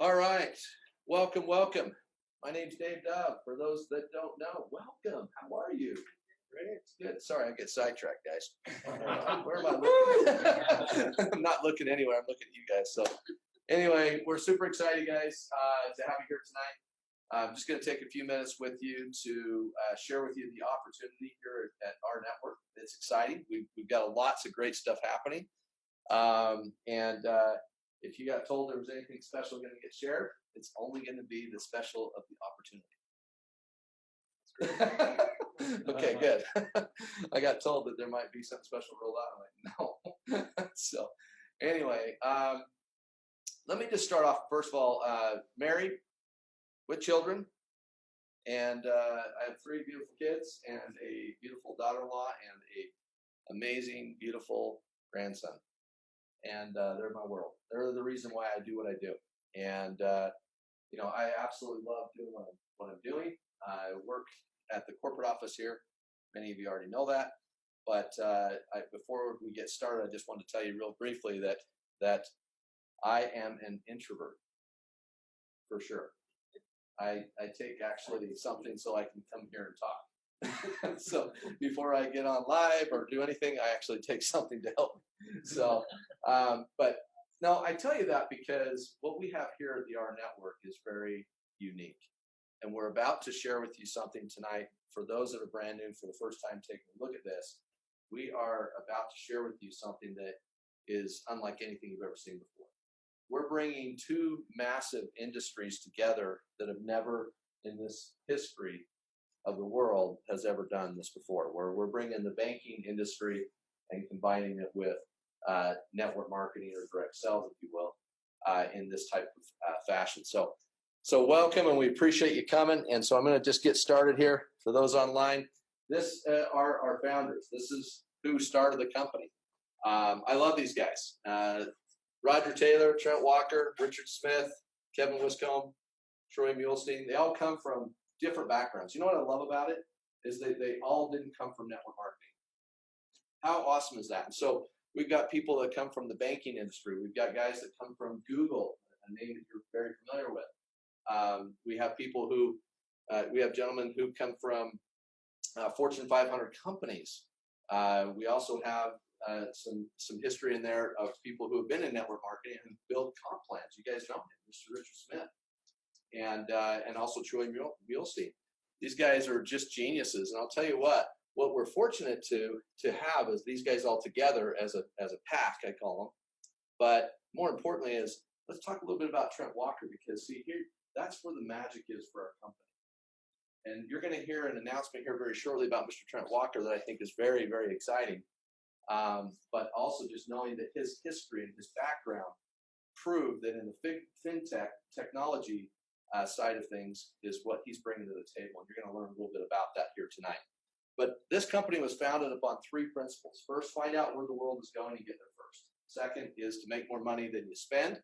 All right. Welcome, welcome. My name's Dave Dove. For those that don't know, welcome. How are you? Great. Good. Sorry, I get sidetracked, guys. Where am I looking? I'm not looking anywhere. I'm looking at you guys. So anyway, we're super excited, guys, to have you here tonight. I'm just going to take a few minutes with you to share with you the opportunity here at rNetwork. It's exciting. We've got lots of great stuff happening. If you got told there was anything special going to get shared, it's only going to be the special of the opportunity. Okay, good. I got told that there might be something special rolled out. I'm like, no. So anyway, let me just start off. First of all, married with children, and I have 3 beautiful kids and a beautiful daughter-in-law and a amazing, beautiful grandson. And they're my world. They're the reason why I do what I do. And, I absolutely love doing what I'm doing. I work at the corporate office here. Many of you already know that. But before we get started, I just want to tell you real briefly that I am an introvert, for sure. I take actually something so I can come here and talk. So before I get on live or do anything, I actually take something to help me. So, but no, I tell you that because what we have here at the rNetwork is very unique. And we're about to share with you something tonight. For those that are brand new for the first time taking a look at this, we are about to share with you something that is unlike anything you've ever seen before. We're bringing 2 massive industries together that have never in this history of the world has ever done this before, where we're bringing the banking industry and combining it with network marketing or direct sales, if you will, in this type of fashion. So welcome, and we appreciate you coming. And so I'm going to just get started here. For those online, this are our founders. This is who started the company. I love these guys. Roger Taylor, Trent Walker, Richard Smith, Kevin Wiscombe, Troy Muhlstein. They all come from different backgrounds. You know what I love about it is that they all didn't come from network marketing. How awesome is that? And so we've got people that come from the banking industry. We've got guys that come from Google, a name that you're very familiar with. We have people who, we have gentlemen who come from Fortune 500 companies. We also have some history in there of people who have been in network marketing and build comp plans. You guys know him, Mr. Richard Smith, and also Troy Muhlstein. These guys are just geniuses, and I'll tell you what we're fortunate to have is these guys all together as a pack, I call them. But more importantly is let's talk a little bit about Trent Walker, because see here, that's where the magic is for our company. And you're going to hear an announcement here very shortly about Mr. Trent Walker that I think is very, very exciting. But also just knowing that his history and his background prove that in the fintech technology side of things is what he's bringing to the table. And you're going to learn a little bit about that here tonight. But this company was founded upon 3 principles. First, find out where the world is going and get there first. Second is to make more money than you spend.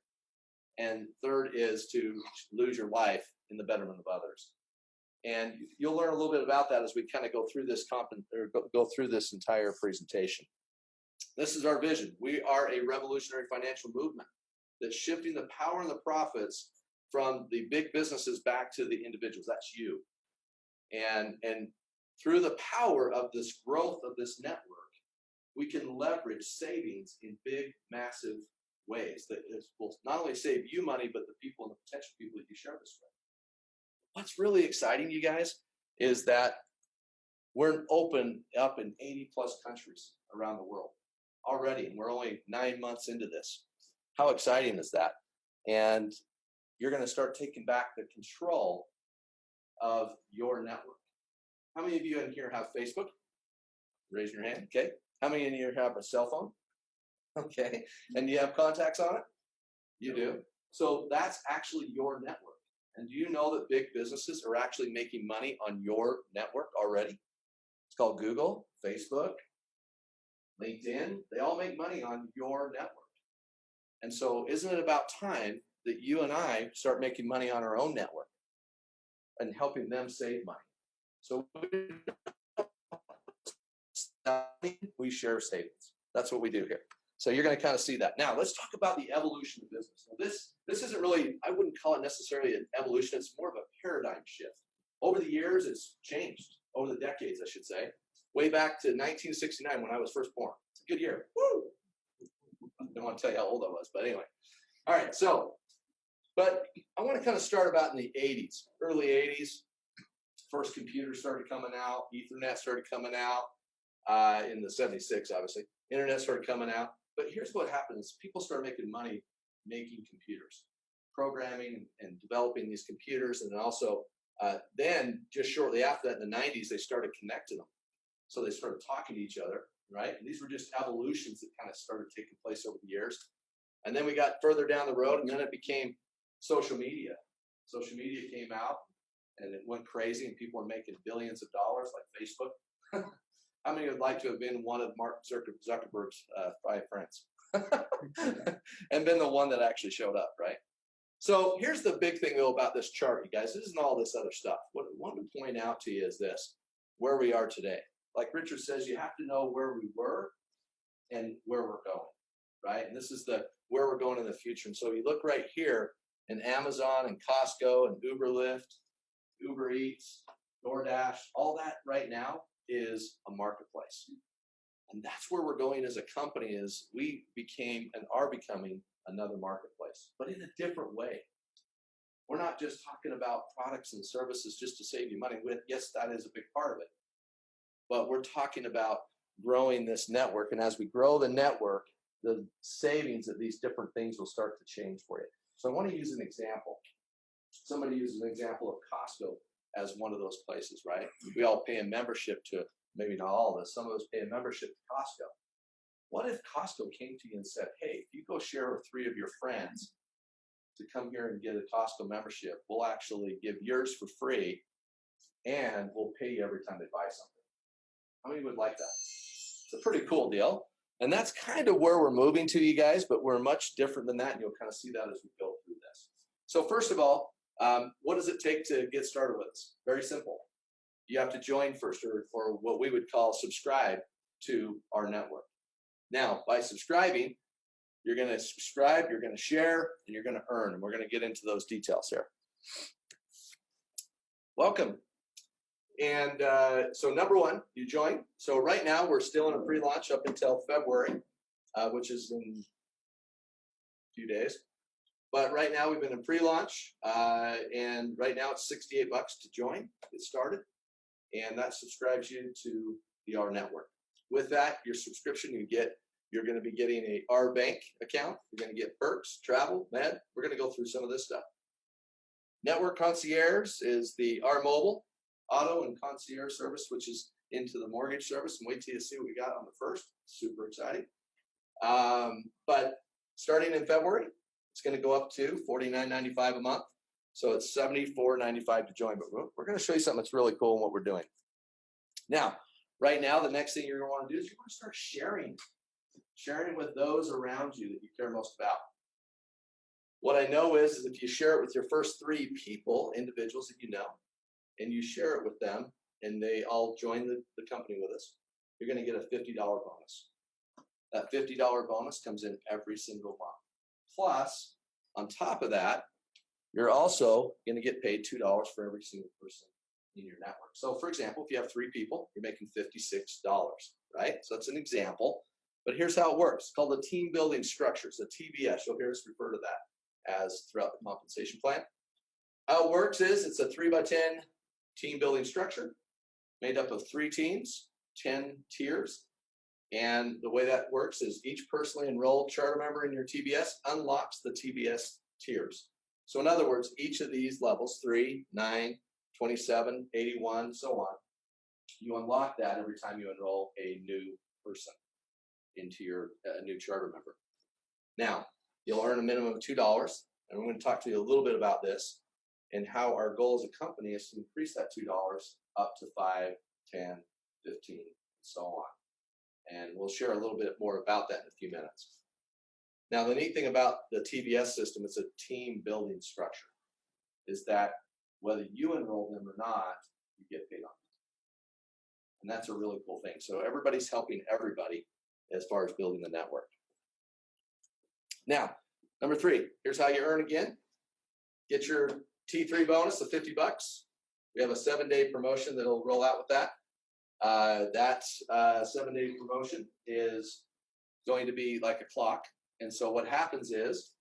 And third is to lose your life in the betterment of others. And you'll learn a little bit about that as we kind of go through this go through this entire presentation. This is our vision. We are a revolutionary financial movement that's shifting the power and the profits from the big businesses back to the individuals. That's you. And through the power of this growth of this network, we can leverage savings in big, massive ways that will not only save you money, but the people and the potential people that you share this with. What's really exciting, you guys, is that we're open up in 80 plus countries around the world already, and we're only 9 months into this. How exciting is that? And you're going to start taking back the control of your network. How many of you in here have Facebook? Raise your hand. Okay. How many in here have a cell phone? Okay. And you have contacts on it? You do. So that's actually your network. And do you know that big businesses are actually making money on your network already? It's called Google, Facebook, LinkedIn. They all make money on your network. And so isn't it about time that you and I start making money on our own network and helping them save money? So we share savings. That's what we do here. So you're going to kind of see that. Now let's talk about the evolution of business. Now, this isn't really, I wouldn't call it necessarily an evolution. It's more of a paradigm shift. Over the years, it's changed. Over the decades, I should say. Way back to 1969 when I was first born. It's a good year. Woo! I don't want to tell you how old I was, but anyway. All right, so, but I want to kind of start about in the 80s, early 80s. First computers started coming out. Ethernet started coming out in the 76, obviously. Internet started coming out. But here's what happens. People start making money making computers, programming and developing these computers. And then also, then just shortly after that, in the 90s, they started connecting them. So they started talking to each other, right? And these were just evolutions that kind of started taking place over the years. And then we got further down the road, and then it became social media. Social media came out, and it went crazy, and people were making billions of dollars, like Facebook. How many would like to have been one of Mark Zuckerberg's 5 friends? And been the one that actually showed up, right? So here's the big thing, though, about this chart, you guys. This isn't all this other stuff. What I want to point out to you is this, where we are today. Like Richard says, you have to know where we were and where we're going, right? And this is the where we're going in the future. And so you look right here, in Amazon and Costco and Uber Lyft, Uber Eats, DoorDash, all that right now is a marketplace. And that's where we're going as a company, is we became and are becoming another marketplace, but in a different way. We're not just talking about products and services just to save you money. Yes, that is a big part of it. But we're talking about growing this network. And as we grow the network, the savings of these different things will start to change for you. So I want to use an example. Somebody uses an example of Costco as one of those places, right? We all pay a membership to, maybe not all of us, some of us pay a membership to Costco. What if Costco came to you and said, hey, if you go share with 3 of your friends to come here and get a Costco membership, we'll actually give yours for free, and we'll pay you every time they buy something. How many would like that? It's a pretty cool deal. And that's kind of where we're moving to, you guys, but we're much different than that, and you'll kind of see that as we go through this. So first of all, what does it take to get started with us? Very simple. You have to join first, or what we would call subscribe to our network. Now, by subscribing, you're going to subscribe, you're going to share, and you're going to earn. And we're going to get into those details here. Welcome. And so number 1, you join. So right now, we're still in a pre-launch up until February, which is in a few days. But right now, we've been in pre-launch, and right now it's $68 to join, get started. And that subscribes you to the R network. With that, your subscription, you're going to be getting a rbank account. You're going to get perks, travel, med. We're going to go through some of this stuff. Network Concierge is the R mobile, auto, and concierge service, which is into the mortgage service. And wait till you see what we got on the first. Super exciting. But starting in February, it's going to go up to $49.95 a month. So it's $74.95 to join. But we're going to show you something that's really cool in what we're doing. Now, right now, the next thing you're going to want to do is you want to start sharing with those around you that you care most about. What I know is if you share it with your first 3 people, individuals that you know, and you share it with them, and they all join the company with us, you're going to get a $50 bonus. That $50 bonus comes in every single month. Plus, on top of that, you're also going to get paid $2 for every single person in your network. So, for example, if you have 3 people, you're making $56, right? So that's an example. But here's how it works. It's called the team building structure. So TBS, you'll hear us refer to that as throughout the compensation plan. How it works is it's a 3x10 team building structure made up of 3 teams, 10 tiers. And the way that works is each personally enrolled charter member in your TBS unlocks the TBS tiers. So in other words, each of these levels, 3, 9, 27, 81, so on, you unlock that every time you enroll a new person into your new charter member. Now, you'll earn a minimum of $2, and we're going to talk to you a little bit about this and how our goal as a company is to increase that $2 up to 5, 10, 15, and so on. And we'll share a little bit more about that in a few minutes. Now, the neat thing about the TBS system, it's a team building structure, is that whether you enroll them or not, you get paid on it. And that's a really cool thing. So everybody's helping everybody as far as building the network. Now, number 3, here's how you earn again. Get your T3 bonus of $50. We have a 7-day promotion that'll roll out with that. That 7-day promotion is going to be like a clock. And so what happens is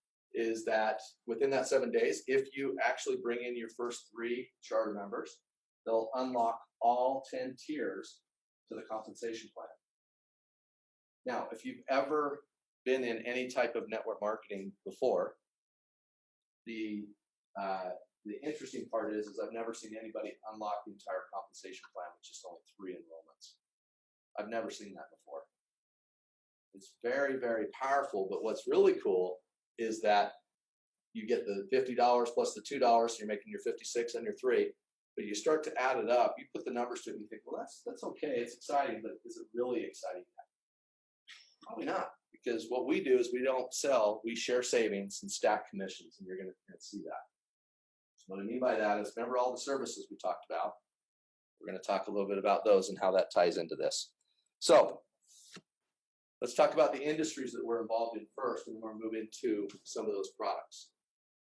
that within that 7 days, if you actually bring in your first 3 charter members, they'll unlock all 10 tiers to the compensation plan. Now, if you've ever been in any type of network marketing before, the interesting part is I've never seen anybody unlock the entire compensation plan with just only 3 enrollments. I've never seen that before. It's very, very powerful, but what's really cool is that you get the $50 plus the $2, so you're making your 56 on your 3, but you start to add it up, you put the numbers to it, and you think, well, that's okay, it's exciting, but is it really exciting? Probably not, because what we do is we don't sell, we share savings and stack commissions, and you're going to see that. So what I mean by that is, remember all the services we talked about? We're going to talk a little bit about those and how that ties into this. So let's talk about the industries that we're involved in first, and then we'll move into some of those products.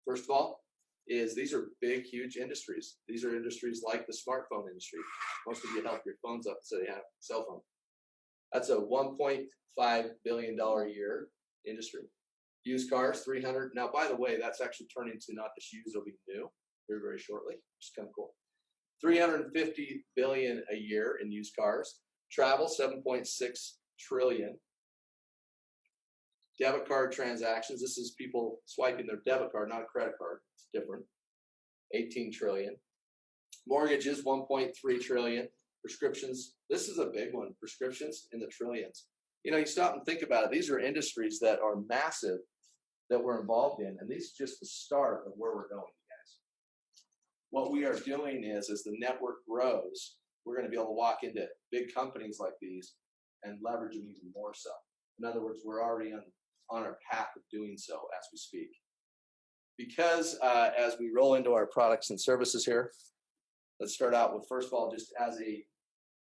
First of all, these are big, huge industries. These are industries like the smartphone industry. Most of you held your phones up so you have a cell phone. That's a $1.5 billion a year industry. Used cars, 300. Now, by the way, that's actually turning to not just used, it'll be new very, very shortly, which is kind of cool. 350 billion a year in used cars. Travel, 7.6 trillion. Debit card transactions. This is people swiping their debit card, not a credit card. It's different. 18 trillion. Mortgages, 1.3 trillion. Prescriptions. This is a big one. Prescriptions in the trillions. You know, you stop and think about it. These are industries that are massive that we're involved in, and this is just the start of where we're going, guys. What we are doing is, as the network grows, we're going to be able to walk into big companies like these and leverage them even more so. In other words, we're already on our path of doing so as we speak. Because as we roll into our products and services here, let's start out with, first of all, just as a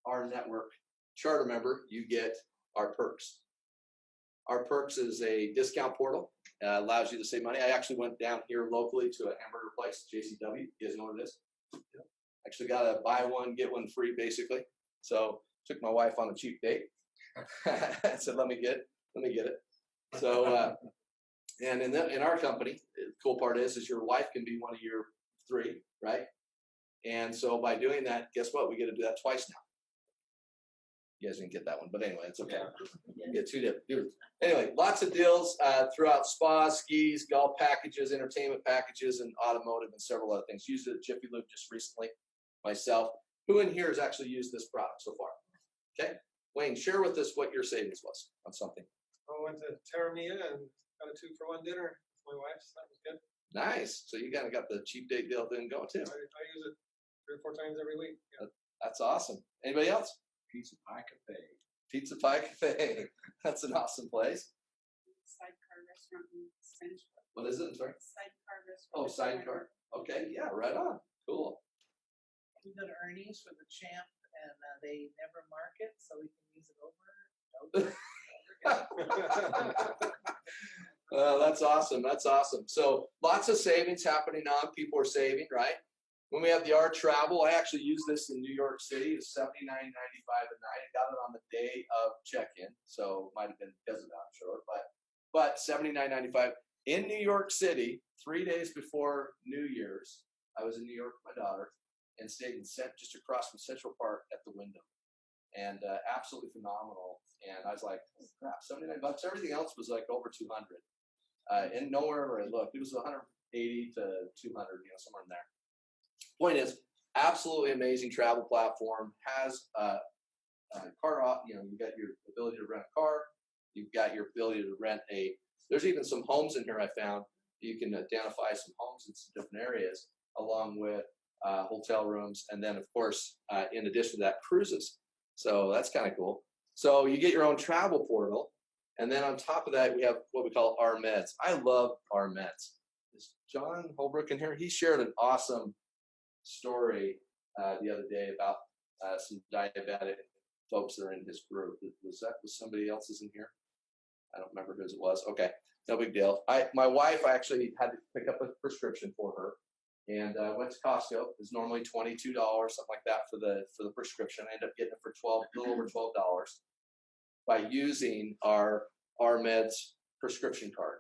rNetwork charter member, you get our perks. Our perks is a discount portal, allows you to save money. I actually went down here locally to a hamburger place, JCW. You guys know what it is? Actually got a buy one, get one free, basically. So took my wife on a cheap date. I said, let me get it. So, and in our company, the cool part is your wife can be one of your 3, right? And so by doing that, guess what? We get to do that twice now. You guys didn't get that one, but anyway, it's okay. You get 2 different. Anyway, lots of deals throughout spas, skis, golf packages, entertainment packages, and automotive, and several other things. Used it at Jiffy Lube just recently, myself. Who in here has actually used this product so far? Okay. Wayne, share with us what your savings was on something. I went to Terramia and got a 2-for-1 dinner with my wife, so that was good. Nice. So you kind of got the cheap date deal thing going too. I use it 3 or 4 times every week. Yeah. That's awesome. Anybody else? Pizza Pie Cafe. Pizza Pie Cafe. That's an awesome place. Sidecar restaurant in Central. What is it? Sorry. Sidecar restaurant. Oh, Sidecar. Okay. Yeah. Right on. Cool. We go to Ernie's for the champ, and they never mark it, so we can use it over. That's awesome. That's awesome. So lots of savings happening on. People are saving, right? When we have the R Travel, I actually use this in New York City. It's $79.95 a night. I got it on the day of check-in, so it might have been because of that, I'm sure. But $79.95 in New York City, 3 days before New Year's. I was in New York with my daughter and stayed just across from Central Park at the Wyndham, and absolutely phenomenal. And I was like, oh, crap, $79. Everything else was like over 200. And nowhere where I looked, it was 180 to 200, somewhere in there. Point is, absolutely amazing travel platform. Has car off. You got your ability to rent a car. You've got your ability to rent there's even some homes in here I found. You can identify some homes in some different areas, along with hotel rooms, and then of course, in addition to that, cruises. So that's kind of cool. So you get your own travel portal, and then on top of that, we have what we call rMeds. I love rMeds. Is John Holbrook in here? He shared an awesome story the other day about some diabetic folks that are in his group. Was somebody else's in here? I don't remember whose it was. Okay. No big deal. My wife actually had to pick up a prescription for her, and went to Costco. It was normally $22, something like that for the prescription. I ended up getting it for a little over $12 by using our RMeds prescription card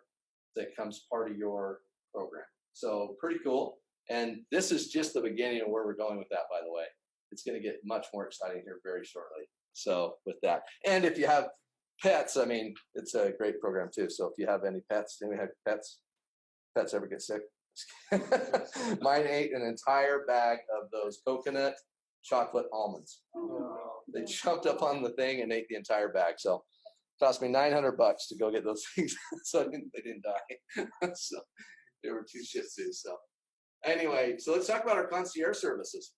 that comes part of your program. So pretty cool. And this is just the beginning of where we're going with that, by the way. It's going to get much more exciting here very shortly. So with that, and if you have pets, I mean, it's a great program too. So if you have any pets, do we have pets? Pets ever get sick? Mine ate an entire bag of those coconut chocolate almonds. They jumped up on the thing and ate the entire bag. So it cost me $900 to go get those things. So they didn't die. So they were 2 Shih Tzus. So anyway, so let's talk about our concierge services.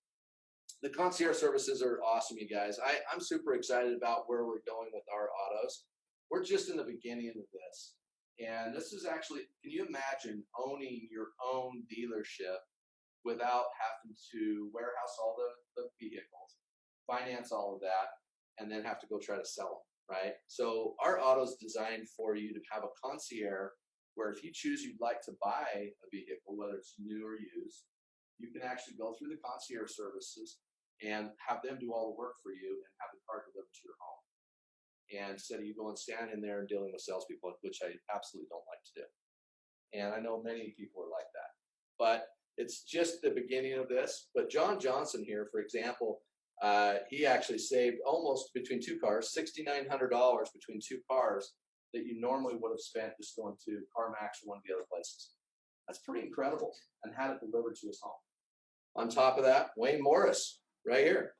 The concierge services are awesome, you guys. I'm super excited about where we're going with our autos. We're just in the beginning of this. And this is actually, can you imagine owning your own dealership without having to warehouse all the vehicles, finance all of that, and then have to go try to sell them, right? So our auto's designed for you to have a concierge where if you choose you'd like to buy a vehicle, whether it's new or used, you can actually go through the concierge services and have them do all the work for you and have the car delivered to your home. And instead of you going standing in there and dealing with salespeople, which I absolutely don't like to do. And I know many people are like that. But it's just the beginning of this. But John Johnson here, for example, he actually saved almost between 2 cars, $6,900 between 2 cars that you normally would have spent just going to CarMax or one of the other places. That's pretty incredible, and had it delivered to his home. On top of that, Wayne Morris, right here.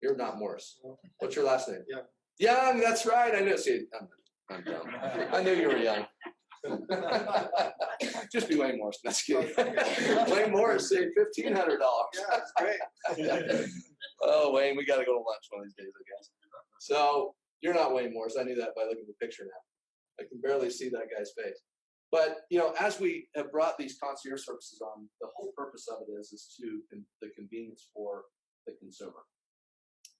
You're not Morris. What's your last name? Young. Young, that's right. I knew. See, I'm dumb. I knew you were young. Just be Wayne Morris. That's kidding. Wayne Morris saved $1,500. Yeah, that's great. Oh, Wayne, we got to go to lunch one of these days, I guess. So you're not Wayne Morris. I knew that by looking at the picture now. I can barely see that guy's face. But, you know, as we have brought these concierge services on, the whole purpose of it is to the convenience for the consumer.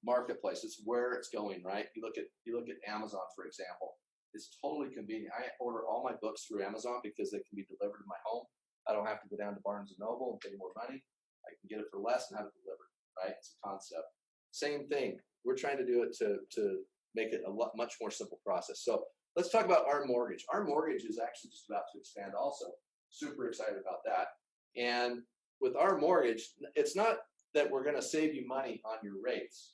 Marketplace, it's where it's going, right? You look at Amazon, for example. It's totally convenient. I order all my books through Amazon because they can be delivered to my home. I don't have to go down to Barnes & Noble and pay more money. I can get it for less and have it delivered, right? It's a concept. Same thing. We're trying to do it to make it a much more simple process. So let's talk about our mortgage. Our mortgage is actually just about to expand also. Super excited about that. And with our mortgage, it's not that we're going to save you money on your rates,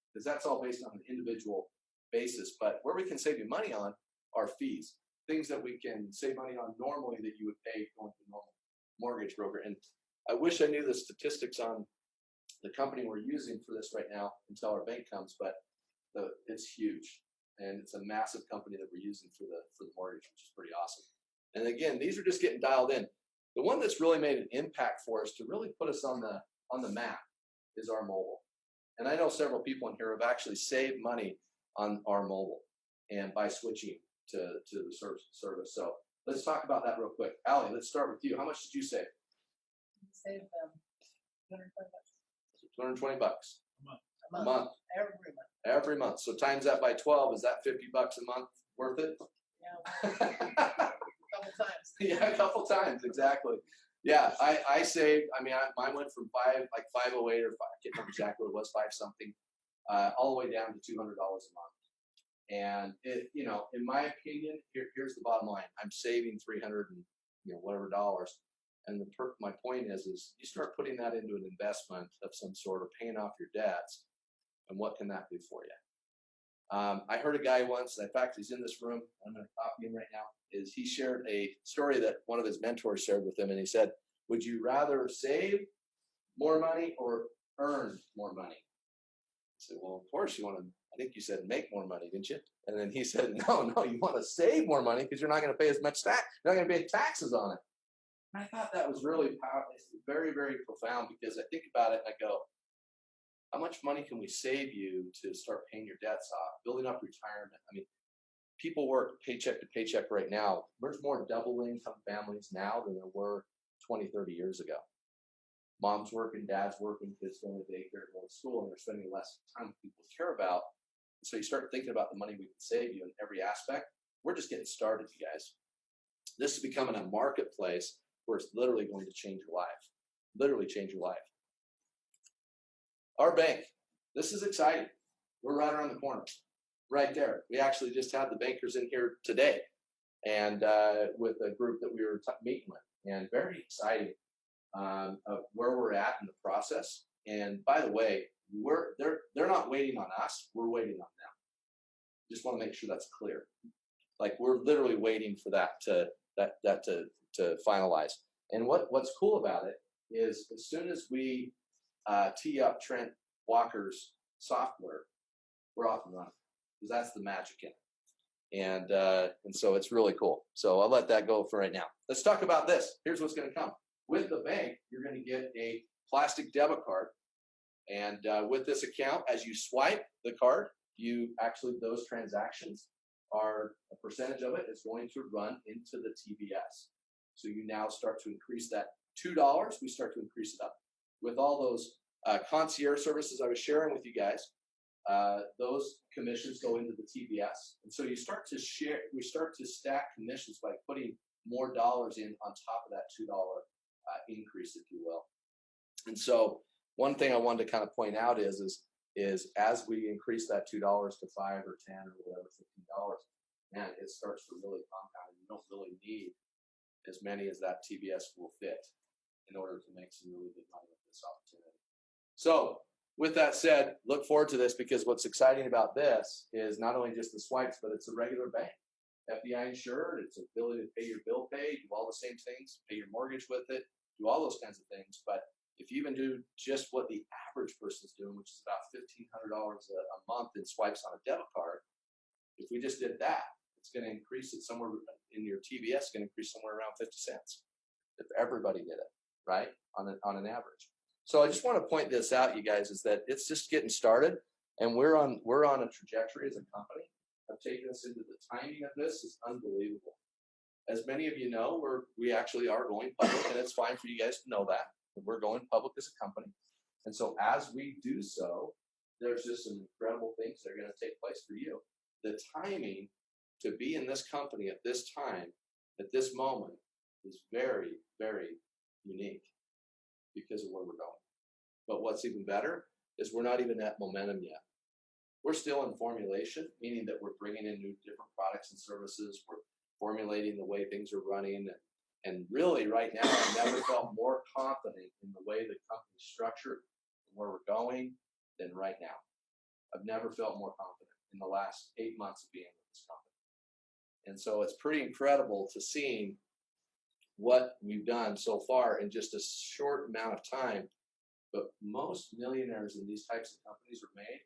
because that's all based on an individual basis. But where we can save you money on are fees, things that we can save money on normally that you would pay going to a normal mortgage broker. And I wish I knew the statistics on the company we're using for this right now until our bank comes, but it's huge. And it's a massive company that we're using for the mortgage, which is pretty awesome. And again, these are just getting dialed in. The one that's really made an impact for us to really put us on the map is our mobile. And I know several people in here have actually saved money on our mobile and by switching to the service. So let's talk about that real quick. Allie, let's start with you. How much did you save? Save them $220 $220 a a month. month. Every month. So times that by 12, is that $50 a month worth it? Yeah, a couple times. Yeah, a couple times, exactly. Yeah, I saved. I mean, mine went from 508 or 5, I can't remember exactly what it was, 5 something, all the way down to $200 a month. And it, you know, in my opinion, here's the bottom line: I'm saving $300 and whatever dollars. And my point is you start putting that into an investment of some sort, or paying off your debts, and what can that do for you? I heard a guy once, in fact, he's in this room. I'm going to copy him right now. He shared a story that one of his mentors shared with him, and he said, "Would you rather save more money or earn more money?" I said, "Well, of course you want to. I think you said make more money, didn't you?" And then he said, "No, you want to save more money because you're not going to pay as much tax. You're not going to pay taxes on it." And I thought that was really powerful, very, very profound, because I think about it and I go, how much money can we save you to start paying your debts off, building up retirement? I mean, people work paycheck to paycheck right now. There's more double income families now than there were 20, 30 years ago. Mom's working, dad's working, kids going to daycare, going to school, and they're spending less time with people you care about. So you start thinking about the money we can save you in every aspect. we're just getting started, you guys. This is becoming a marketplace where it's literally going to change your life. Literally change your life. Our bank. This is exciting. We're right around the corner. Right there. We actually just had the bankers in here today, and with a group that we were meeting with, and very exciting of where we're at in the process. And by the way, they're not waiting on us. We're waiting on them. Just want to make sure that's clear. Like, we're literally waiting for that to finalize. And what's cool about it is, as soon as we tee up Trent Walker's software, we're off and running, because that's the magic in it. And so it's really cool. So I'll let that go for right now. Let's talk about this. Here's what's going to come. With the bank, you're going to get a plastic debit card. And with this account, as you swipe the card, those transactions are, a percentage of it is going to run into the TBS. So you now start to increase that $2. We start to increase it up. With all those concierge services I was sharing with you guys, those commissions go into the TBS. And so we start to stack commissions by putting more dollars in on top of that $2 increase, if you will. And so one thing I wanted to kind of point out is as we increase that $2 to $5 or $10 or whatever, $15, man, it starts to really compound. You don't really need as many as that TBS will fit in order to make some really good money with this opportunity. So with that said, look forward to this, because what's exciting about this is not only just the swipes, but it's a regular bank. FBI insured, it's ability to pay your bill pay, do all the same things, pay your mortgage with it, do all those kinds of things. But if you even do just what the average person is doing, which is about $1,500 a month in swipes on a debit card, if we just did that, it's going to increase it somewhere in your TBS, going to increase somewhere around 50 cents if everybody did it, right, on an average. So I just want to point this out, you guys, is that it's just getting started, and we're on a trajectory as a company of taking us into the timing of this is unbelievable. As many of you know, we actually are going public, and it's fine for you guys to know that. We're going public as a company. And so as we do so, there's just some incredible things that are going to take place for you. The timing to be in this company at this time, at this moment, is very, very unique because of where we're going. But what's even better is we're not even at momentum yet. We're still in formulation, meaning that we're bringing in new different products and services. We're formulating the way things are running. And really, right now, I've never felt more confident in the way the company's structured and where we're going than right now. I've never felt more confident in the last 8 months of being with this company. And so it's pretty incredible to see what we've done so far in just a short amount of time. But most millionaires in these types of companies are made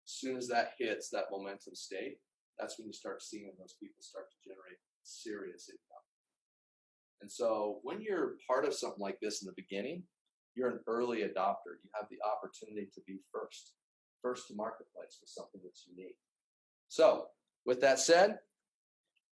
as soon as that hits that momentum state. That's when you start seeing those people start to generate serious income. And so when you're part of something like this in the beginning, you're an early adopter. You have the opportunity to be first to marketplace with something that's unique. So with that said,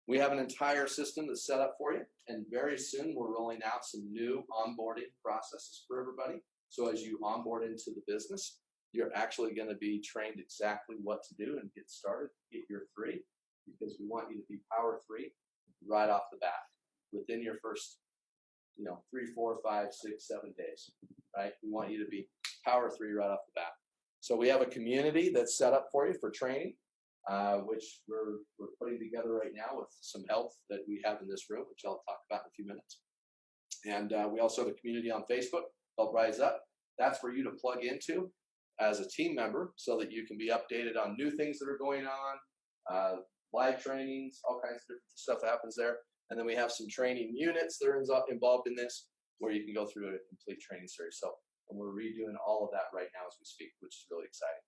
we have an entire system that's set up for you. And very soon we're rolling out some new onboarding processes for everybody. So as you onboard into the business, you're actually going to be trained exactly what to do and get started, get your 3, because we want you to be power 3 right off the bat within your first, 3, 4, 5, 6, 7 days, right? We want you to be power 3 right off the bat. So we have a community that's set up for you for training, which we're putting together right now with some help that we have in this room, which I'll talk about in a few minutes. And we also have a community on Facebook called Rise Up. That's for you to plug into as a team member so that you can be updated on new things that are going on, live trainings, all kinds of different stuff happens there. And then we have some training units that are involved in this where you can go through a complete training series. So, and we're redoing all of that right now as we speak, which is really exciting.